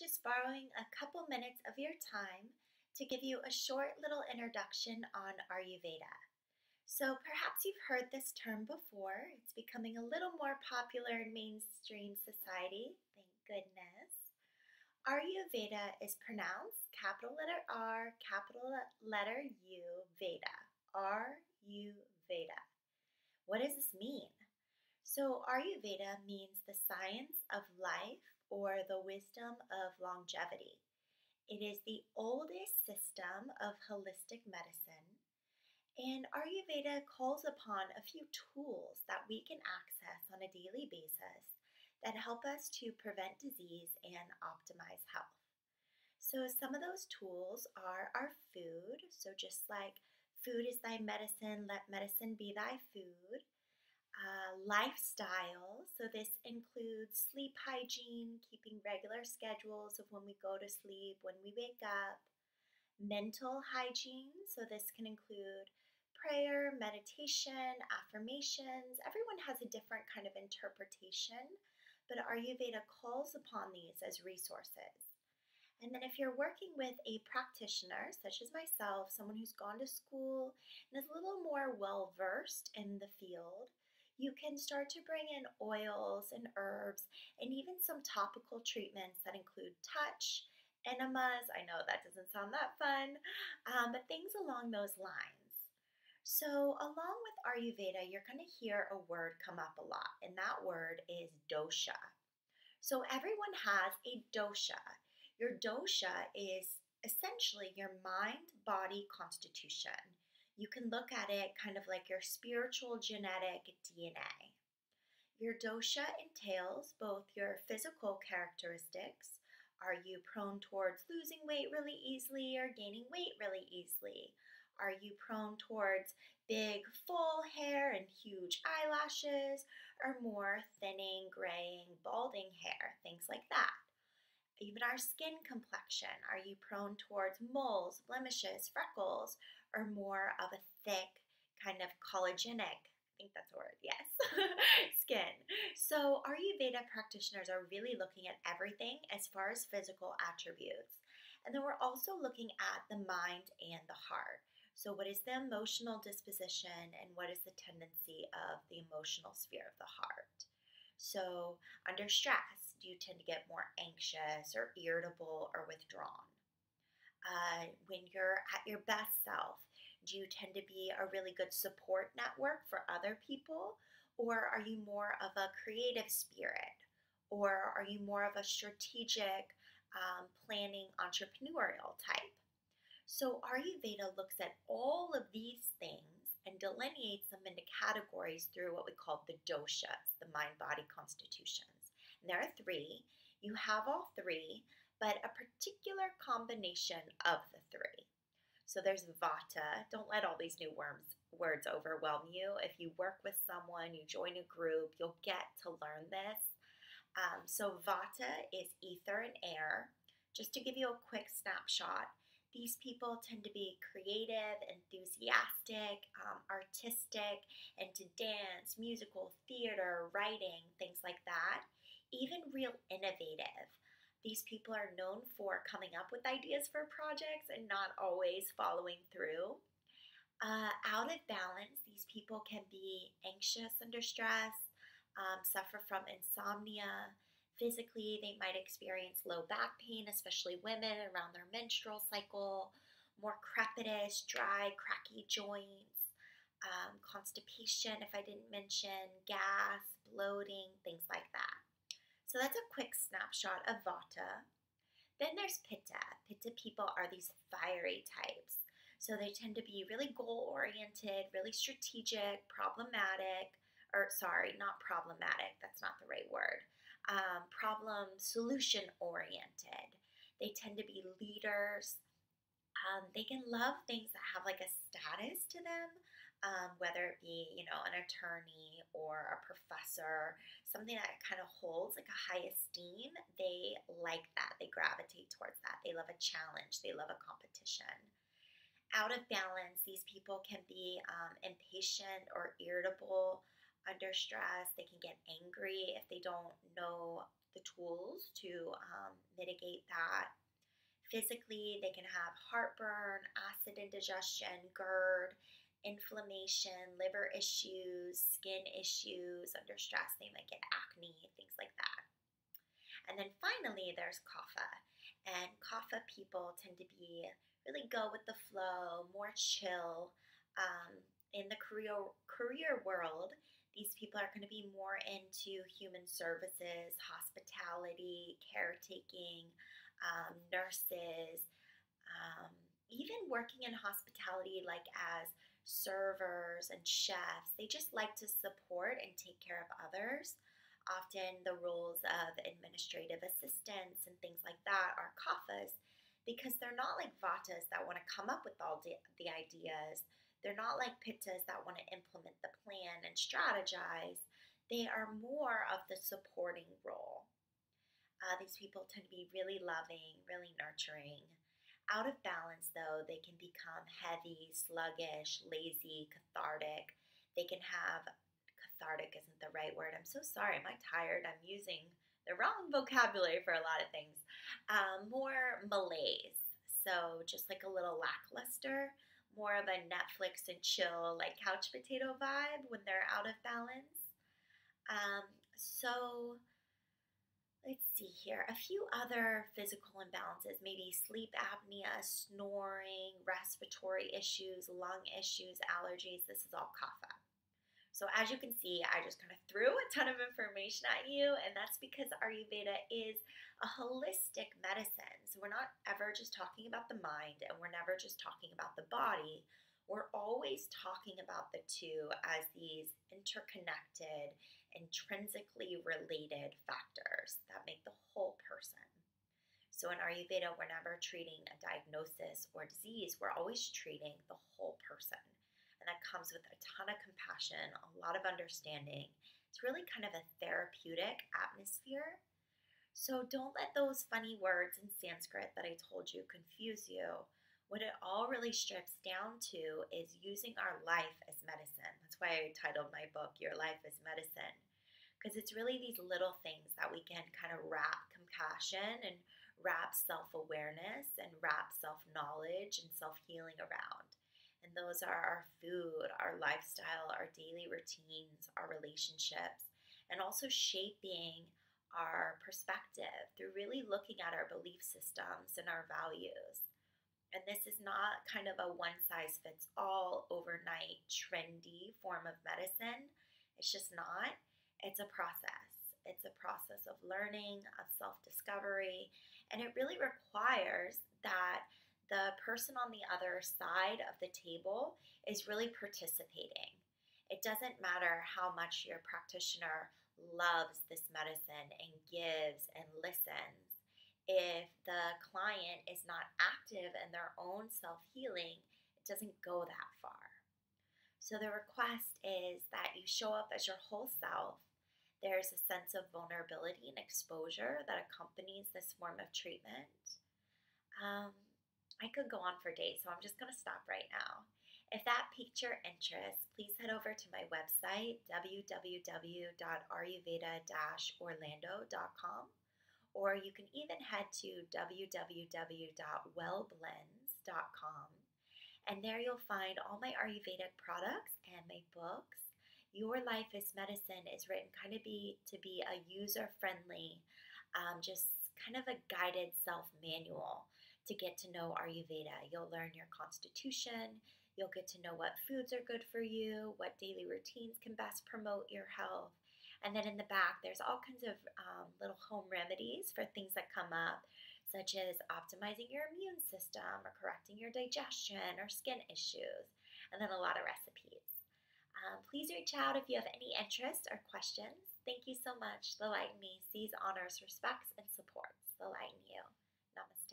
just borrowing a couple minutes of your time to give you a short little introduction on Ayurveda. So, perhaps you've heard this term before. It's becoming a little more popular in mainstream society, thank goodness. Ayurveda is pronounced capital letter R, capital letter U, Veda. R-U Veda. What does this mean? So, Ayurveda means the science of life or the wisdom of longevity. It is the oldest system of holistic medicine, and Ayurveda calls upon a few tools that we can access on a daily basis that help us to prevent disease and optimize health. So, some of those tools are our food. So, just like food is thy medicine, let medicine be thy food. Lifestyle. So, this includes sleep hygiene, keeping regular schedules of when we go to sleep, when we wake up. Mental hygiene. So, this can include prayer, meditation, affirmations. Everyone has a different kind of interpretation, but Ayurveda calls upon these as resources. And then, if you're working with a practitioner, such as myself, someone who's gone to school and is a little more well versed in the field, you can start to bring in oils and herbs and even some topical treatments that include touch, enemas. I know that doesn't sound that fun, but things along those lines. So, along with Ayurveda, you're going to hear a word come up a lot, and that word is dosha. So, everyone has a dosha. Your dosha is essentially your mind body constitution. You can look at it kind of like your spiritual genetic DNA. Your dosha entails both your physical characteristics. Are you prone towards losing weight really easily or gaining weight really easily? Are you prone towards big, full hair and huge eyelashes, or more thinning, graying, balding hair? Things like that. Even our skin complexion. Are you prone towards moles, blemishes, freckles, or more of a thick, kind of collagentic, I think that's a word, yes, skin? So, Ayurveda practitioners are really looking at everything as far as physical attributes. And then we're also looking at the mind and the heart. So, what is the emotional disposition and what is the tendency of the emotional sphere of the heart? So, under stress, do you tend to get more anxious or irritable or withdrawn? When you're at your best self, do you tend to be a really good support network for other people? Or are you more of a creative spirit? Or are you more of a strategic, planning, entrepreneurial type? So, Ayurveda looks at all of these things and delineates them into categories through what we call the doshas, the mind body constitutions. And there are three. You have all three, but a particular combination of the three. So there's vata. Don't let all these new words overwhelm you. If you work with someone, you join a group, you'll get to learn this. So vata is ether and air. Just to give you a quick snapshot, these people tend to be creative, enthusiastic, artistic, and to dance, musical, theater, writing, things like that. Even real innovative. These people are known for coming up with ideas for projects and not always following through. Out of balance, these people can be anxious under stress, suffer from insomnia. Physically, they might experience low back pain, especially women around their menstrual cycle, more crepitous, dry, cracky joints, constipation, if I didn't mention, gas, bloating, things like that. So that's a quick snapshot of vata. Then there's pitta. Pitta people are these fiery types. So they tend to be really goal-oriented, really strategic, problematic, or sorry, not problematic, that's not the right word. Problem solution oriented. They tend to be leaders. They can love things that have like a status to them, whether it be, an attorney or a professor, something that kind of holds like a high esteem. They like that. They gravitate towards that. They love a challenge. They love a competition. Out of balance, these people can be impatient or irritable under stress. They can get angry if they don't know the tools to mitigate that. Physically, they can have heartburn, acid indigestion, GERD, inflammation, liver issues, skin issues. Under stress, they might get acne, things like that. And then finally, there's kapha. And kapha people tend to be really go with the flow, more chill. Um, in the career world, these people are going to be more into human services, hospitality, caretaking, nurses, um, even working in hospitality, like as servers and chefs. They just like to support and take care of others. Often the roles of administrative assistants and things like that are kaphas because they're not like vatas that want to come up with all the ideas. They're not like pittas that want to implement the plan and strategize. They are more of the supporting role. These people tend to be really loving, really nurturing. Out of balance, though, they can become heavy, sluggish, lazy, cathartic. They can have, cathartic isn't the right word. I'm so sorry. Am I tired? I'm using the wrong vocabulary for a lot of things. More malaise. So just like a little lackluster, more of a Netflix and chill, like couch potato vibe when they're out of balance. So let's see here. A few other physical imbalances, maybe sleep apnea, snoring, respiratory issues, lung issues, allergies. This is all kapha. So as you can see, I just kind of threw a ton of information at you, and that's because Ayurveda is a holistic medicine. So we're not ever just talking about the mind, and we're never just talking about the body. We're always talking about the two as these interconnected, intrinsically related factors that make the whole person. So in Ayurveda, we're never treating a diagnosis or disease. We're always treating the whole person. And that comes with a ton of compassion, a lot of understanding. It's really kind of a therapeutic atmosphere. So don't let those funny words in Sanskrit that I told you confuse you. What it all really strips down to is using our life as medicine. That's why I titled my book, Your Life as Medicine. Because it's really these little things that we can kind of wrap compassion and wrap self-awareness and wrap self-knowledge and self-healing around. And those are our food, our lifestyle, our daily routines, our relationships, and also shaping our perspective through really looking at our belief systems and our values. And this is not kind of a one-size-fits-all, overnight, trendy form of medicine. It's just not. It's a process. It's a process of learning, of self-discovery, and it really requires that the person on the other side of the table is really participating. It doesn't matter how much your practitioner loves this medicine and gives and listens. If the client is not active in their own self-healing, it doesn't go that far. So the request is that you show up as your whole self. There's a sense of vulnerability and exposure that accompanies this form of treatment. I could go on for days, so I'm just going to stop right now. If that piqued your interest, please head over to my website, www.ayurveda-orlando.com, or you can even head to www.wellblends.com, and there you'll find all my Ayurvedic products and my books. Your Life as Medicine is written kind of to be a user-friendly, just kind of a guided self-manual to get to know Ayurveda. You'll learn your constitution, you'll get to know what foods are good for you, what daily routines can best promote your health. And then in the back, there's all kinds of little home remedies for things that come up, such as optimizing your immune system or correcting your digestion or skin issues, and then a lot of recipes. Please reach out if you have any interest or questions. Thank you so much. The light in me sees, honors, respects, and supports the light in you. Namaste.